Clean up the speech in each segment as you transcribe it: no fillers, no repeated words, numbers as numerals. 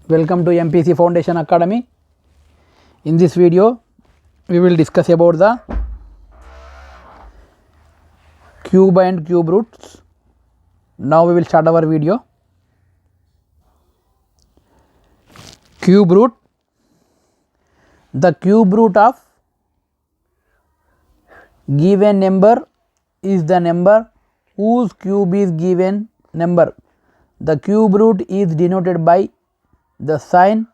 Welcome to MPC Foundation Academy. In this video, we will discuss about the cube and cube roots. Now we will start our video. Cube root. The cube root of given number is the number whose cube is given number. The cube root is denoted by the sign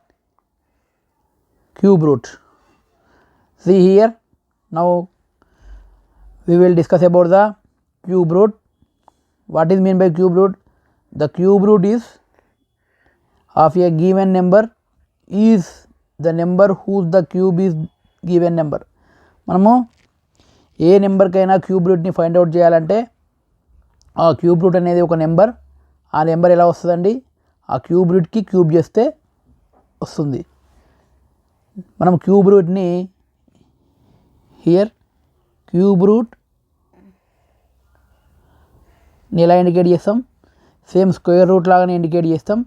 cube root. See here, now we will discuss about the cube root. What is meant by cube root? The cube root is of a given number is the number whose the cube is given number. మనము ఏ నెంబర్కైనా cube రూట్ని find out చేయాలంటే ఆ cube root అనేది ఒక number. ఆ number ఎలా వస్తుందండి? ఆ క్యూబ్ రూట్కి క్యూబ్ చేస్తే వస్తుంది. మనం క్యూబ్ రూట్ని హియర్ క్యూబ్ రూట్ ఎలా ఇండికేట్ చేస్తాం? సేమ్ స్క్వేర్ రూట్ లాగానే ఇండికేట్ చేస్తాం.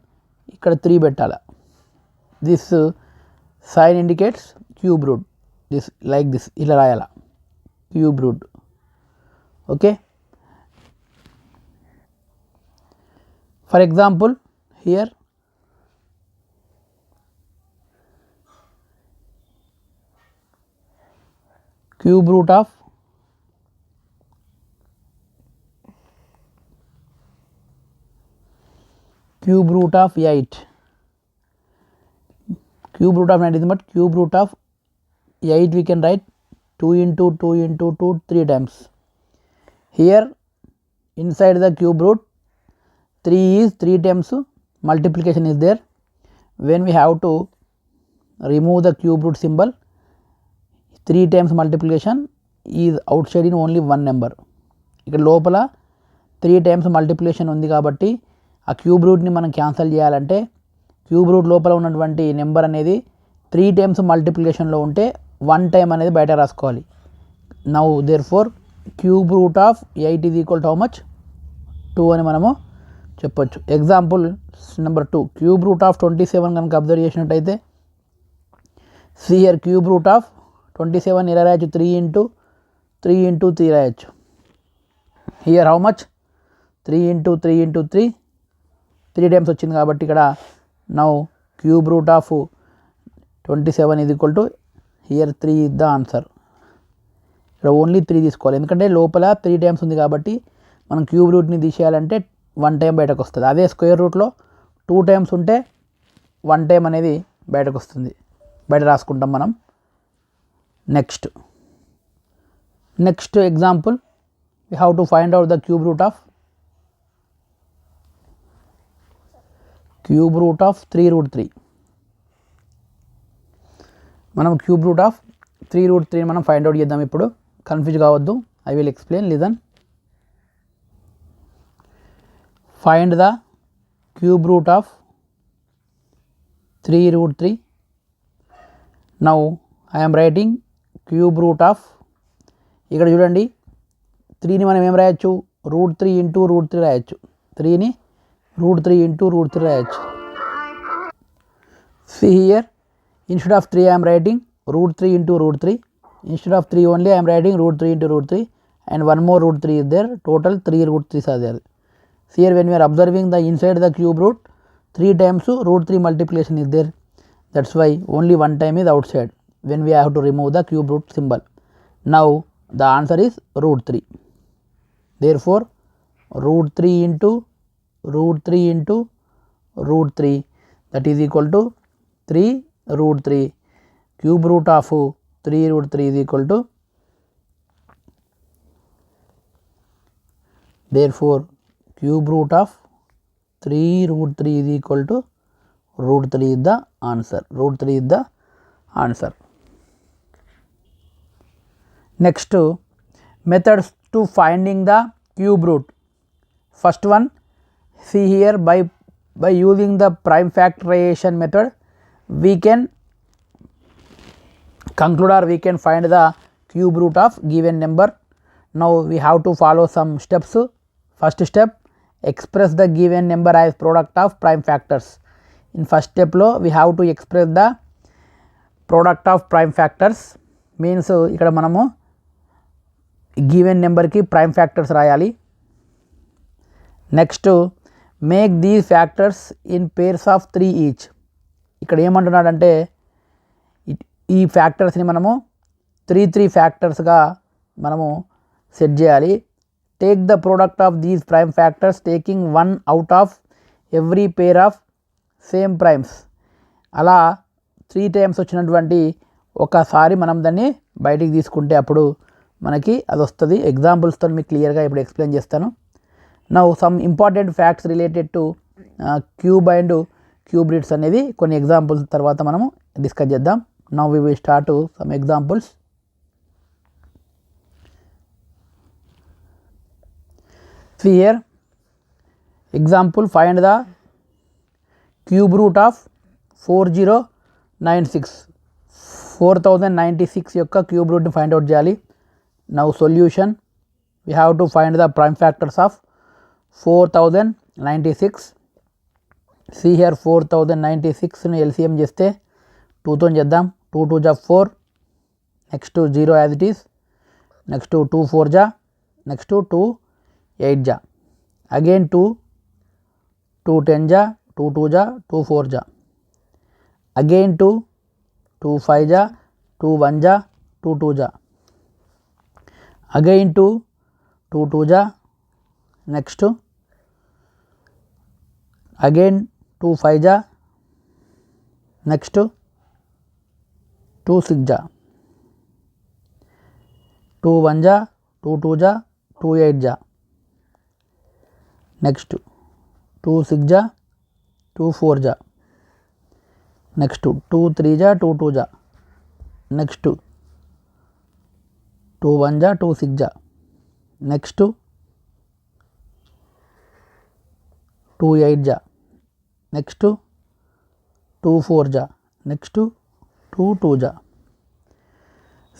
ఇక్కడ 3 పెట్టాలి. This sign indicates cube root. This like this ఇలా రాయాల cube root. Okay, for example here cube root of cube root of 8. Cube root of 9 is but cube root of 8 we can write 2 into 2 into 2 3 times. Here inside the cube root 3 is 3 times multiplication is there. When we have to remove the cube root symbol, 3 times multiplication is outside in only one number. ఇక్కడ లోపల 3 times multiplication ఉంది కాబట్టి ఆ cube రూట్ని మనం cancel చేయాలంటే cube root లోపల ఉన్నటువంటి number అనేది 3 times మల్టిప్లికేషన్లో ఉంటే 1 time అనేది బయట రాసుకోవాలి. Now therefore cube root of 8 is equal to how much? 2 అని మనము చెప్పొచ్చు. Example number 2, cube root of 27 కనుక అబ్జర్వ్ చేసినట్టయితే see here cube root of 27 ఎలా రాయొచ్చు? 3 into 3 రాయొచ్చు. Here how much? 3 into 3 times వచ్చింది కాబట్టి ఇక్కడ now cube root of 27 is equal to here 3 is the answer. ఇక్కడ ఓన్లీ 3 తీసుకోవాలి, ఎందుకంటే లోపల 3 టైమ్స్ ఉంది కాబట్టి మనం క్యూబ్ రూట్ని తీసేయాలంటే 1 time బయటకు వస్తుంది. అదే స్క్వేర్ రూట్లో 2 times ఉంటే 1 time అనేది బయటకు వస్తుంది, బయట రాసుకుంటాం మనం. Next example we have to find out the cube root of 3 root 3. మనం క్యూబ్ రూట్ ఆఫ్ 3 root 3 మనం ఫైండ్ అవుట్ చేద్దాం. ఇప్పుడు కన్ఫ్యూజ్ కావద్దు, I will explain. Listen, find the cube root of 3 root 3. Now I am writing cube root of, ఇక్కడ చూడండి 3ని మనం ఏం రాయొచ్చు? √3 into √3 రాయొచ్చు. 3ని √3 into √3 రాయొచ్చు. See here, instead of 3 I am writing √3 into √3. Instead of 3 only I am writing √3 into √3 and one more √3 is there. Total 3 √3s are there. See here, when we are observing the inside the cube root 3 times √3 multiplication is there. That's why only 1 time is outside when we have to remove the cube root symbol. Now the answer is √3. Therefore √3 into √3 into √3, that is equal to 3 √3. Cube root of 3 √3 is equal to, therefore cube root of 3 √3 is equal to √3 is the answer. √3 is the answer. Next, methods to finding the cube root. First one, see here, by using the prime factorization method we can conclude or we can find the cube root of given number. Now we have to follow some steps. First step, express the given number as product of prime factors. In first స్టెప్లో we have to express the product of prime factors. Means ఇక్కడ మనము given నెంబర్కి prime factors రాయాలి. Next make these factors in pairs of 3 each. ఇక్కడ ఏమంటున్నాడంటే ఈ ఫ్యాక్టర్స్ని మనము 3 ఫ్యాక్టర్స్గా మనము సెట్ చేయాలి. Take the product of these prime factors taking 1 out of every pair of same primes. అలా 3 టైమ్స్ వచ్చినటువంటి ఒకసారి మనం దాన్ని బయటికి తీసుకుంటే అప్పుడు మనకి అది వస్తుంది. ఎగ్జాంపుల్స్తో మీకు క్లియర్గా ఇప్పుడు ఎక్స్ప్లెయిన్ చేస్తాను. Now some important facts related to cube and cube roots అనేది కొన్ని ఎగ్జాంపుల్స్ తర్వాత మనము డిస్కస్ చేద్దాం. Now we will start some examples. See here, example, find the cube root of 4096. 4096 యొక్క క్యూబ్ రూట్ని ఫైండ్ అవుట్ చేయాలి. Now solution, we have to find the prime factors of 4096. See here 4096ని LCM చేస్తే 2తో చేద్దాం. 2 2 జా 4, next 0 as it is, next 2 4 జా, next 2 8 జా, అగైన్ 2 2 10 జా, 2 2 జా, 2 4 జా, అగైన్ 2 2 5 జా, 2 1 జా, 2 2 జా, అగైన్ 2 2 2 జా, నెక్స్ట్ అగైన్ 2 5 జా, నెక్స్ట్ 2 6 జా, 2 1 జా, 2 2 జా, 2 8 జా, నెక్స్ట్ 2 6 జా, 2 4 జా, నెక్స్ట్ 2 3 జా, 2 2 జా, నెక్స్ట్ 2 1 జా, 2 6 జా, నెక్స్ట్ 2 8 జా, నెక్స్ట్ 2 4 జా, నెక్స్ట్ 2 2 జా.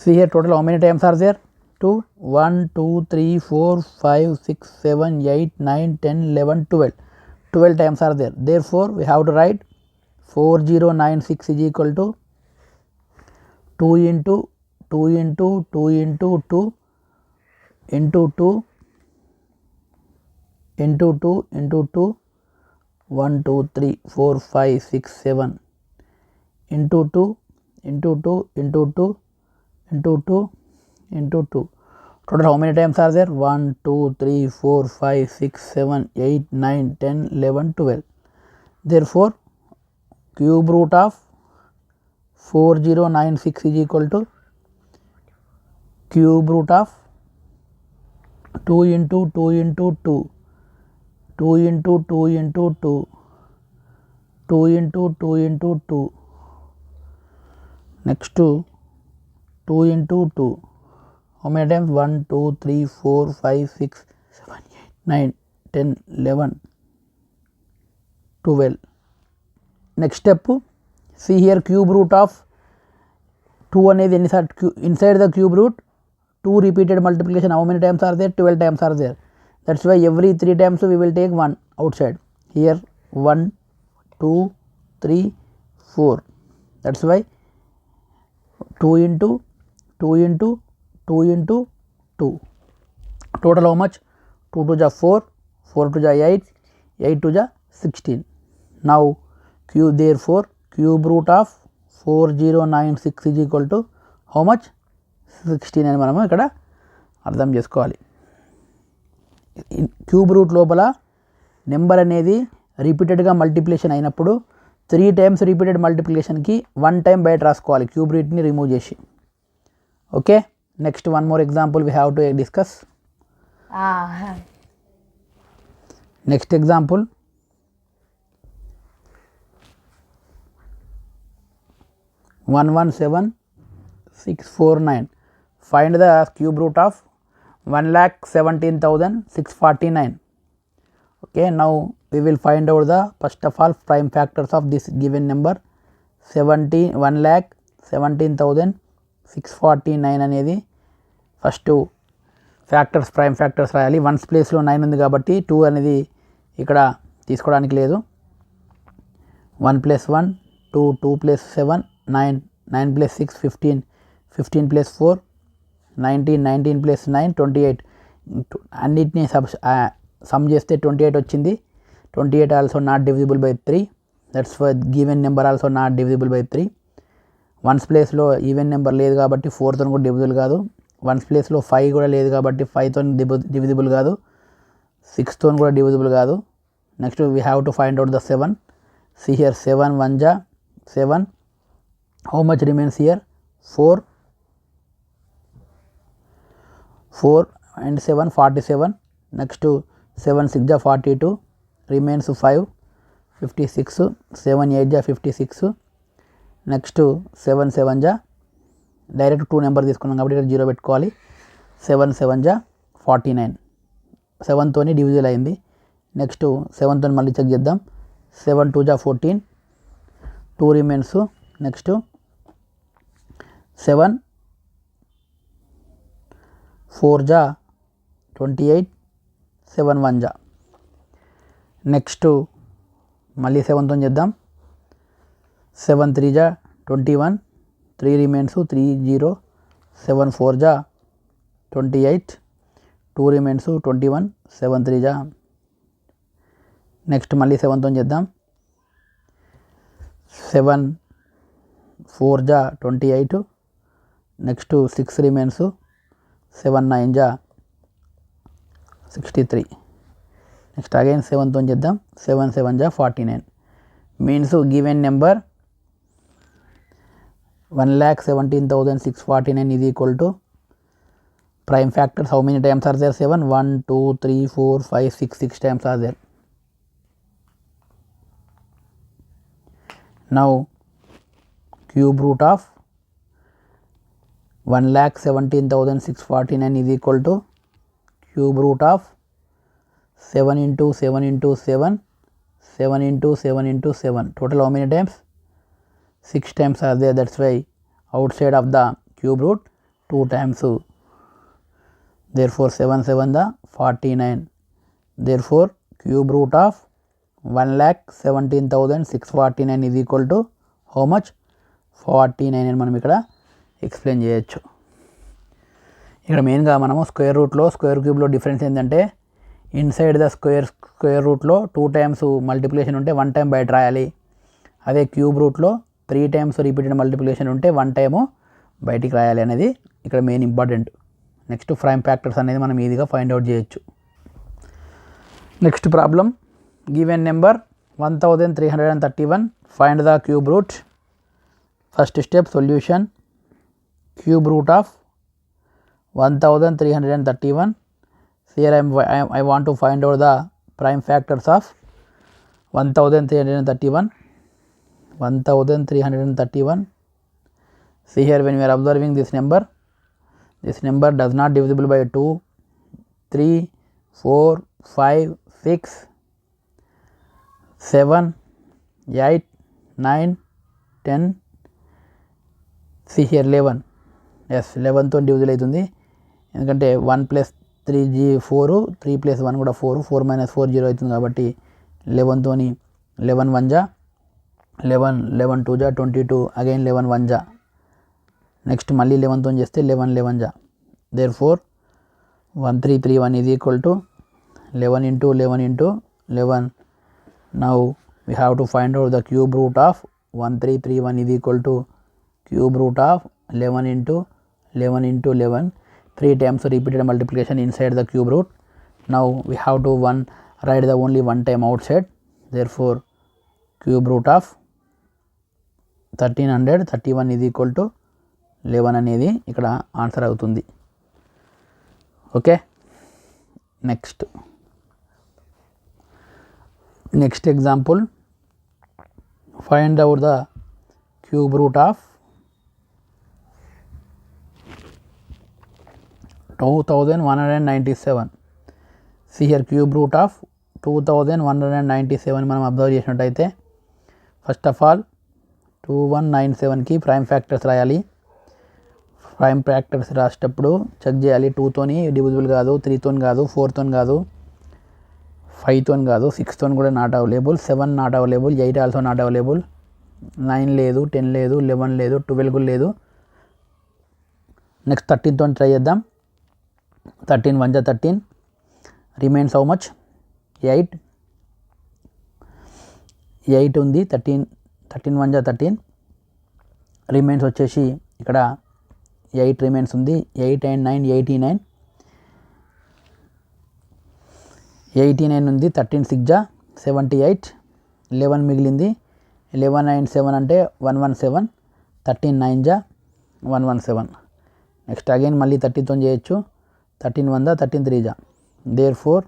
See here total how many times are there? 2 1 2 3 4 5 6 7 8 9 10 11 12 times are there. Therefore we have to write 4096 is equal to 2 into 2 into 2 into 2 into 2 into 2 into 2 1 2 3 4 5 6 7 into 2 into 2 into 2 into 2 into 2. Total how many times are there? 1 2 3 4 5 6 7 8 9 10 11 12. Therefore cube root of 4096 is equal to cube root of 2 into 2 into 2, 2 into 2 into 2, 2 into 2 into 2, next 2 into 2. How many times? 1 2 3 4 5 6 7 8 9 10 11 12. Next step, see here cube root of 2 అనేది inside the cube root 2 repeated multiplication how many times are there? 12 times are there. That's why every 3 times we will take 1 outside. Here 1 2 3 4. That's why 2 into 2 into 2 into 2. Total how much? 2 2 ja 4, 4 2 ja 8, 8 2 ja 16. Now therefore cube root of 4096 is equal to how much? 16 అని మనము ఇక్కడ అర్థం చేసుకోవాలి. Cube root లోపల number అనేది రిపీటెడ్గా multiplication అయినప్పుడు 3 times repeated మల్టిప్లికేషన్కి 1 time బయట రాసుకోవాలి క్యూబ్ రూట్ని రిమూవ్ చేసి. Okay, next one more example we have to discuss. Next example, 117649. Find the cube root of 1,17,649. Okay, now we will find out the first of all prime factors of this given number. 1,17,649 అనేది first factors prime factors రాయాలి. 1's ప్లేస్లో 9 ఉంది కాబట్టి 2 అనేది ఇక్కడ తీసుకోవడానికి లేదు. 1 plus 1 2, 2 plus 7 9, 9 plus 6 15, 15 plus 4 19, 19 plus 9 28. అన్నిటినీ సమ్ చేస్తే 28 వచ్చింది. 28 also not divisible by 3. That's for given number also not divisible by 3. Once ప్లేస్లో ఈవెన్ నెంబర్ లేదు కాబట్టి 4తో కూడా డివిజిబుల్ కాదు. వన్స్ ప్లేస్లో 5 కూడా లేదు కాబట్టి 5తో డివిజిబుల్ కాదు. 6తో కూడా డివిజిబుల్ కాదు. Next we have to find out the 7. See here 7 1 ja 7. How much remains here? 4. 4 and 7 47. Next to 7 6 ja 42. Remains 5 56. 7 8 ja 56. Next to 7 7 ja direct 2 number తీసుకున్నాం కాబట్టి ఇక్కడ 0 పెట్టుకోవాలి. 7 7 ja 49. 7తోని డివిజిబుల్ అయింది. నెక్స్ట్ 7తోని మళ్ళీ చెక్ చేద్దాం. 7 2 ja 14. 2 remains. Next 7 4 ja 28. 7 1 ja. Next మళ్ళీ 7తో చేద్దాం. 7 3 ja 21. 3 remains. 3 0. 7 4 ja 28. 2 remains. 21. 7 3 ja. Next మళ్ళీ 7తో చేద్దాం. 7 4 ja 28. Next 6 remains. 7 9 ja 63. Next again 7తో చేద్దాం. 7 7 ja 49. Means given number 1,17,649 is equal to prime factors. How many times are there? 7. 1 2 3 4 5 6 6 times are there. Now cube root of 1,17,649 is equal to cube root of 7 into 7 into 7, 7 into 7 into 7. Total how many times? 6 times are there. That's why outside of the cube root 2 times. Therefore 7 7 the 49. Therefore cube root of 1,17,649 is equal to how much? 49 అని మనం ఇక్కడ explain చేయొచ్చు. ఇక్కడ మెయిన్గా మనము square రూట్లో square క్యూబ్లో difference ఏంటంటే inside the square రూట్లో 2 times మల్టిప్లికేషన్ ఉంటే 1 time బయట రాయాలి. అదే క్యూబ్ రూట్లో 3 times రిపీటెడ్ మల్టిప్లికేషన్ ఉంటే 1 time బయటికి రాయాలి అనేది ఇక్కడ main important. Next prime factors అనేది మనం ఈజీగా ఫైండ్ అవుట్ చేయొచ్చు. Next problem given number 1331. Find the cube route. First step solution. Cube root of 1331. Here I want to find out the prime factors of 1331. 1331. See here, when we are observing this number does not divisible by 2, 3, 4, 5, 6, 7, 8, 9, 10. See here 11. Yes, 11తో divisible అవుతుంది. ఎందుకంటే 1 plus 3 4, 3 plus 1 కూడా 4, 4 minus 4 0 అవుతుంది కాబట్టి 11తోని 11 1 ja 11, 11 2 ja 22, again 11 1 ja. Next మళ్ళీ 11తో చేస్తే 11 11 ja. Therefore 1331 is equal to 11 into 11 into 11. Now we have to find out the cube root of 1331 is equal to cube root of 11 into 11 into 11. 3 times repeated multiplication inside the cube root. Now we have to write the only 1 time outside. Therefore cube root of 1331 is equal to 11 అనేది ఇక్కడ answer అవుతుంది. Okay, next example. Find out the cube root of 2197. See here, cube root of 2197 మనం observe చేసినట్టయితే first of all 2197కి prime factors రాయాలి. Prime factors రాసేటప్పుడు check చేయాలి. 2తోని డివిజిబుల్ కాదు, 3తోని కాదు, 4తోని కాదు, 5తో కాదు, 6తో కూడా not available, 7 not available, 8 also not available, 9 లేదు, 10 లేదు, 11 లేదు, 12 కూడా లేదు. నెక్స్ట్ 13తో ట్రై చేద్దాం. 13 1 13, రిమైన్స్ హౌ మచ్? 8. 8 ఉంది, 13 1 13, రిమైన్స్ వచ్చేసి ఇక్కడ 8 రిమైన్స్ ఉంది. 8 and 9 89, 89 ఉంది. 13 6 78, 11 మిగిలింది. 11 and 7 అంటే 117, 13 9 117. నెక్స్ట్ అగైన్ మళ్ళీ 13తో చేయొచ్చు. 13 1 13 3, therefore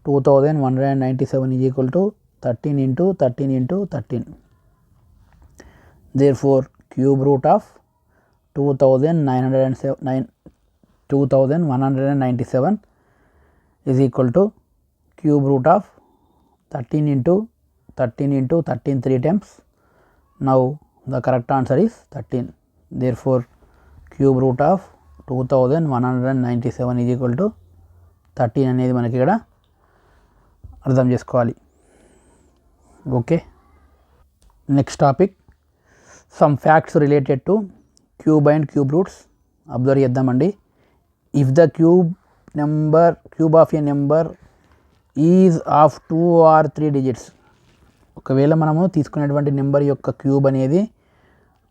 2197 is equal to 13 into 13 into 13. Therefore cube root of 2197 is equal to cube root of 13 into 13 into 13 3 times. Now the correct answer is 13. Therefore cube root of 2197 is equal to 13 అనేది మనకి ఇక్కడ అర్థం చేసుకోవాలి. Okay, next topic some facts related to cube and cube roots observe చేద్దామండి. If the cube of a number is of 2 or 3 digits, ఒకవేళ మనము తీసుకునేటువంటి number యొక్క క్యూబ్ అనేది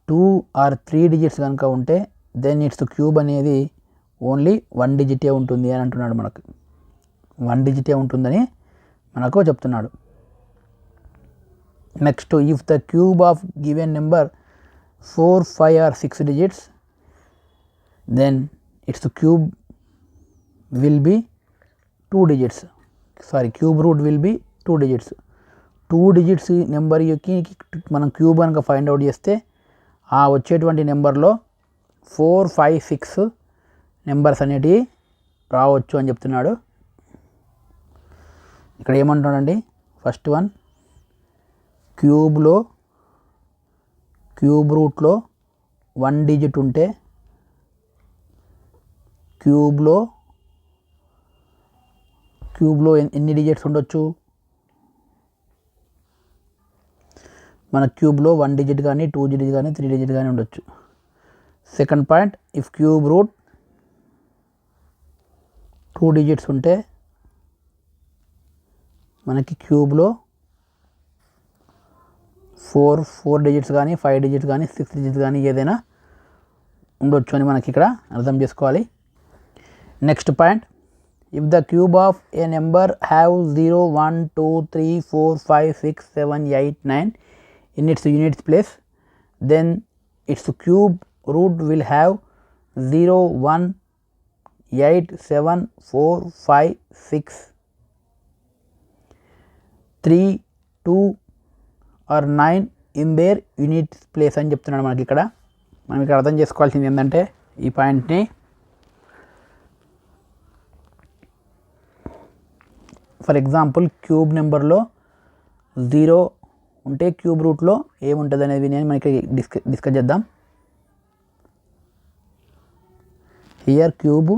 2 or 3 digits కనుక ఉంటే దెన్ ఇట్స్ క్యూబ్ అనేది ఓన్లీ 1 డిజిటే ఉంటుంది అని అంటున్నాడు. మనకు 1 డిజిటే ఉంటుందని మనకు చెప్తున్నాడు. Next if the cube of given number 4 5 or 6 digits, then its cube will be 2 digits. Sorry, cube root will be 2 digits. 2 digits number యొక్క మనం క్యూబ్ కనుక ఫైండ్ అవుట్ చేస్తే ఆ వచ్చేటువంటి నెంబర్లో 4 5 6 నెంబర్స్ అనేటివి రావచ్చు అని చెప్తున్నాడు. ఇక్కడ ఏమంటున్నాడండి, ఫస్ట్ వన్ క్యూబ్ రూట్లో 1 డిజిట్ ఉంటే క్యూబ్లో ఎన్ని డిజిట్స్ ఉండొచ్చు? మన క్యూబ్లో 1 డిజిట్ కానీ 2 డిజిట్ కానీ 3 డిజిట్ కానీ ఉండొచ్చు. Second point, if cube root 2 digits ఉంటే మనకి క్యూబ్లో 4 డిజిట్స్ కానీ 5 డిజిట్స్ కానీ 6 డిజిట్స్ కానీ ఏదైనా ఉండొచ్చు అని మనకి ఇక్కడ అర్థం చేసుకోవాలి. Next point, if the cube of a number have 0 1 2 3 4 5 6 7 8 9 in its units place, then its cube root will have 0 1 8 7 4 5 6 3 2 or 9 in their unit place అని చెప్తున్నాడు మనకి ఇక్కడ. మనం ఇక్కడ అర్థం చేసుకోవాల్సింది ఏంటంటే ఈ పాయింట్ని ఫర్ ఎగ్జాంపుల్ క్యూబ్ నెంబర్లో 0 ఉంటే క్యూబ్ రూట్లో ఏముంటుంది అనేది నేను మనకి డిస్కస్ చేద్దాం. Here cube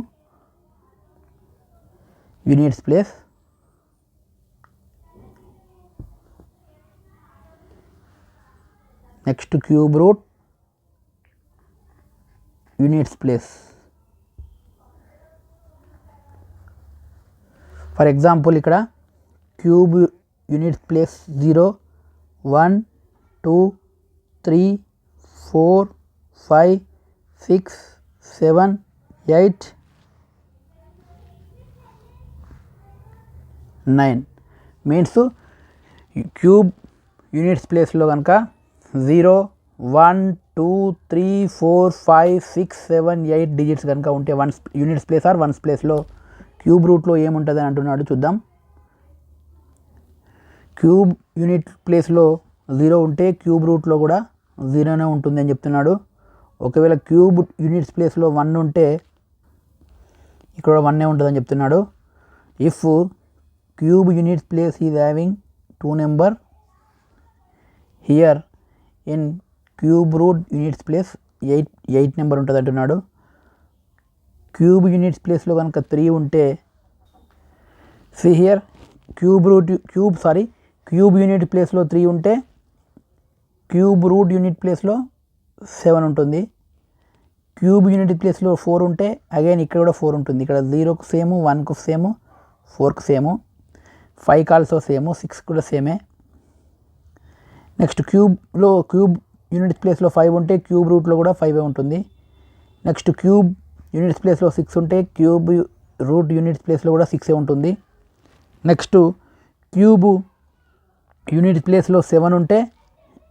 units place, next cube root units place. For example ఇక్కడ cube units place 0 1 2 3 4 5 6 7 8 9 means cube units ప్లేస్లో కనుక 0 1 2 3 4 5 6 7 8 డిజిట్స్ కనుక ఉంటే యూనిట్స్ ప్లేస్ ఆర్ వన్స్ ప్లేస్లో క్యూబ్ రూట్లో ఏముంటుంది అని అంటున్నాడు. చూద్దాం. క్యూబ్ యూనిట్ ప్లేస్లో 0 ఉంటే క్యూబ్ రూట్లో కూడా 0నే ఉంటుంది అని చెప్తున్నాడు. ఒకవేళ క్యూబ్ యూనిట్స్ ప్లేస్లో 1 ఉంటే ఇక్కడ 1నే ఉంటుందని చెప్తున్నాడు. If cube units place is having 2 number, here in cube root units place 8 number ఉంటుంది అంటున్నాడు. క్యూబ్ యూనిట్స్ ప్లేస్లో కనుక 3 ఉంటే సి హియర్ క్యూబ్ యూనిట్ ప్లేస్లో 3 ఉంటే క్యూబ్ రూట్ యూనిట్ ప్లేస్లో 7 ఉంటుంది. క్యూబ్ యూనిట్ ప్లేస్లో 4 ఉంటే అగైన్ ఇక్కడ కూడా 4 ఉంటుంది. ఇక్కడ 0కు సేము, 1కు సేము, 4కు సేము, 5కి ఆల్సో సేము, 6 కూడా సేమే. నెక్స్ట్ క్యూబ్ యూనిట్ ప్లేస్లో 5 ఉంటే క్యూబ్ రూట్లో కూడా 5 ఉంటుంది. నెక్స్ట్ క్యూబ్ యూనిట్స్ ప్లేస్లో 6 ఉంటే క్యూబ్ రూట్ యూనిట్స్ ప్లేస్లో కూడా 6 ఉంటుంది. నెక్స్ట్ క్యూబ్ యూనిట్ ప్లేస్లో 7 ఉంటే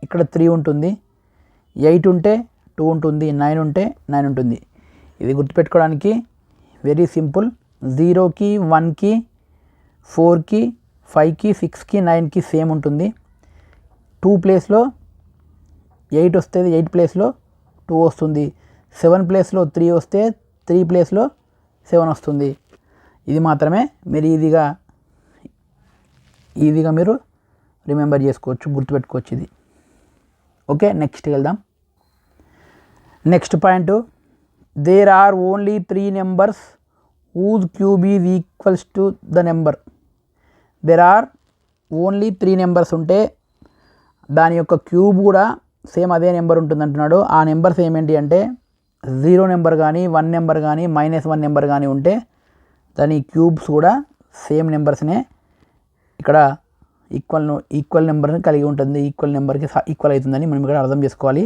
ఇక్కడ 3 ఉంటుంది. 8 ఉంటే 2 ఉంటుంది. 9 ఉంటే 9 ఉంటుంది. ఇది గుర్తుపెట్టుకోవడానికి వెరీ సింపుల్. 0కి 1కి 4కి 5కి 6కి 9కి సేమ్ ఉంటుంది. 2 ప్లేస్లో 8 వస్తుంది, 8 ప్లేస్లో 2 వస్తుంది. 7 ప్లేస్లో 3 వస్తే 3 ప్లేస్లో 7 వస్తుంది. ఇది మాత్రమే మీరు ఈజీగా మీరు రిమెంబర్ చేసుకోవచ్చు, గుర్తుపెట్టుకోవచ్చు ఇది. ఓకే, నెక్స్ట్కి వెళ్దాం. Next point, there are only 3 numbers whose cube is equals to the number. there are only 3 numbers ఉంటే దాని యొక్క క్యూబ్ కూడా సేమ్ అదే నెంబర్ ఉంటుంది అంటున్నాడు. ఆ నెంబర్స్ ఏమేంటి అంటే 0 నెంబర్ కానీ 1 నెంబర్ కానీ -1 నెంబర్ కానీ ఉంటే దాని క్యూబ్స్ కూడా సేమ్ నెంబర్స్నే ఇక్కడ ఈక్వల్ నెంబర్ని కలిగి ఉంటుంది, ఈక్వల్ నెంబర్కి ఈక్వల్ అవుతుందని మనం ఇక్కడ అర్థం చేసుకోవాలి.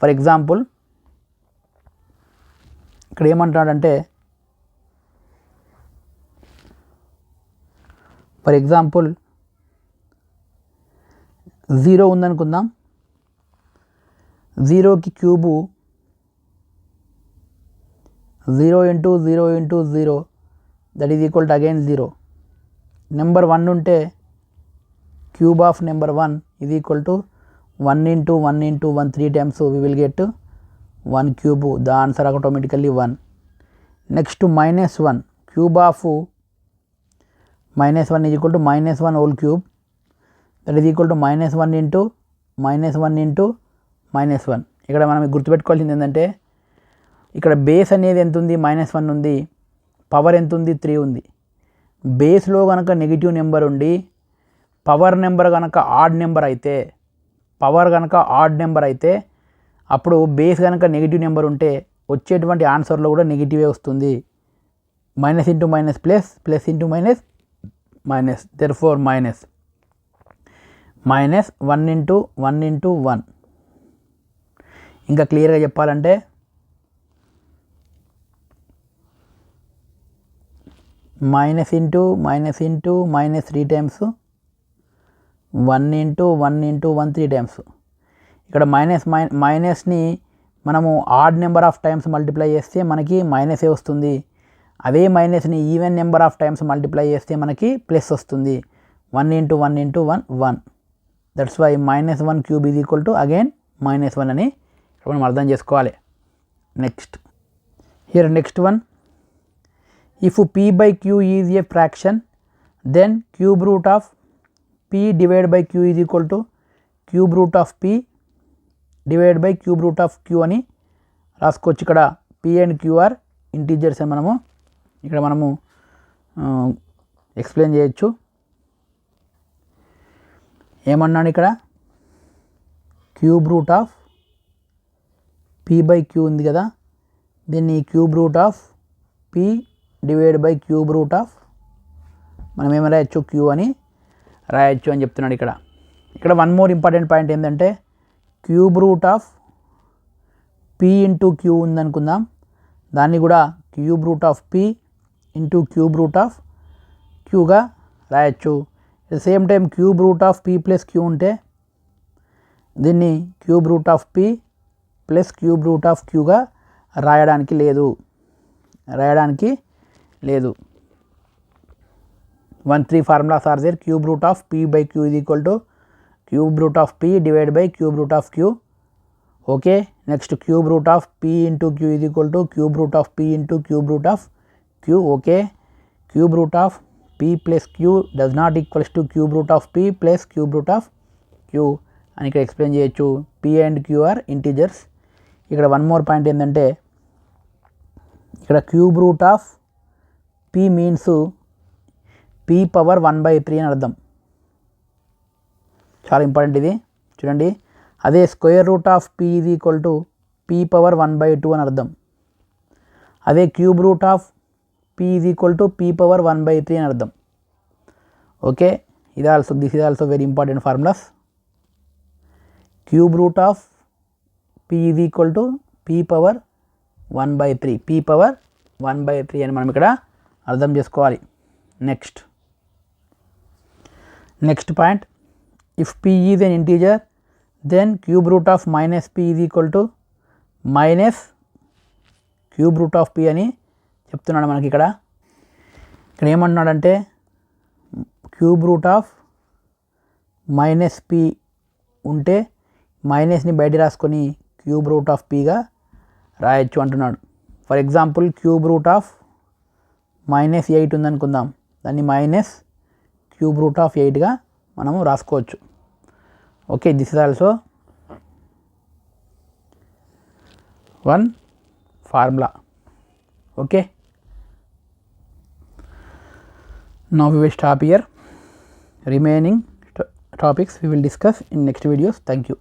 ఫర్ ఎగ్జాంపుల్ ఇక్కడ ఏమంటున్నాడంటే, ఫర్ ఎగ్జాంపుల్ 0 ఉందనుకుందాం. 0కి cube 0 × 0 × 0 that is equal to again 0. Number 1 ఉంటే cube of number 1 is equal to 1 × 1 × 1 3 times we will get 1 cube. The answer automatically 1. Next -1, cube of -1 is equal to -1 whole cube, that is equal to -1 × -1 × -1. ఇక్కడ మనం గుర్తుపెట్టుకోవాల్సింది ఏంటంటే ఇక్కడ base అనేది ఎంత ఉంది, -1 ఉంది, పవర్ ఎంత ఉంది, 3 ఉంది. బేస్లో కనుక నెగిటివ్ నెంబర్ ఉండి పవర్ నెంబర్ కనుక ఆడ్ నెంబర్ అయితే అప్పుడు బేస్ కనుక నెగిటివ్ నెంబర్ ఉంటే వచ్చేటువంటి ఆన్సర్లో కూడా నెగిటివే వస్తుంది. -× ప్లస్, ప్లస్ × మైనస్, therefore -1 × 1 × 1. ఇంకా క్లియర్గా చెప్పాలంటే -× -3 times, 1 × 1 × 1 3 times. ఇక్కడ మైనస్ని మనము odd number of times multiply చేస్తే మనకి మైనసే వస్తుంది. అదే మైనస్ని even number of times multiply చేస్తే మనకి ప్లస్ వస్తుంది. 1 × 1 × 1 1. That's why -1 cube is equal to again -1 అని మనం అర్థం చేసుకోవాలి. Next one, if p/q is a fraction then cube root of p divided by q is equal to cube root of p divided by cube root of q అని రాసుకోవచ్చు. ఇక్కడ p and q are integers అని మనము explain చేయొచ్చు. ఏమన్నాను ఇక్కడ cube root of p/q ఉంది కదా, దీన్ని cube root of p divide by cube root of మనం ఏమి రాయొచ్చు, క్యూ అని రాయొచ్చు అని చెప్తున్నాడు. ఇక్కడ వన్ మోర్ ఇంపార్టెంట్ పాయింట్ ఏంటంటే cube root of p × q ఉందనుకుందాం, దాన్ని కూడా cube root of p × cube root of క్యూగా రాయొచ్చు. At the same time cube root of p + q ఉంటే దీన్ని cube root of p + cube root of క్యూగా రాయడానికి లేదు. 1 3 formulas are there. Cube root of p/q is equal to cube root of p divided by cube root of q. Okay, next cube root of p × q is equal to cube root of p × cube root of q. Okay, cube root of p + q does not equals to cube root of p + cube root of q అని ఇక్కడ explain చేయొచ్చు. p and q are integers. ఇక్కడ one more point ఏంటంటే ఇక్కడ cube root of p means p power 1/3 అని అర్థం. చాలా important ఇది చూడండి. అదే square root of p is equal to p power 1/2 అని అర్థం. అదే cube root of p is equal to p power 1/3 అని అర్థం. Okay, this is also very important formulas. Cube root of p is equal to p power 1/3, p power 1/3 అని మనం ఇక్కడ అర్థం చేసుకోవాలి. Next point, if p is an integer then cube root of minus p is equal to minus cube root of p అని చెప్తున్నాడు మనకి ఇక్కడ. ఇక్కడ ఏమంటున్నాడంటే cube root of minus p ఉంటే మైనస్ని బయట రాసుకొని క్యూబ్ రూట్ ఆఫ్ pగా రాయొచ్చు అంటున్నాడు. For example cube root of -8 ఉందనుకుందాం, దాన్ని మైనస్ క్యూబ్ రూట్ ఆఫ్ 8గా మనము రాసుకోవచ్చు. Okay, this is also one formula. Okay, now we will stop here. Remaining topics we will discuss in next videos. Thank you.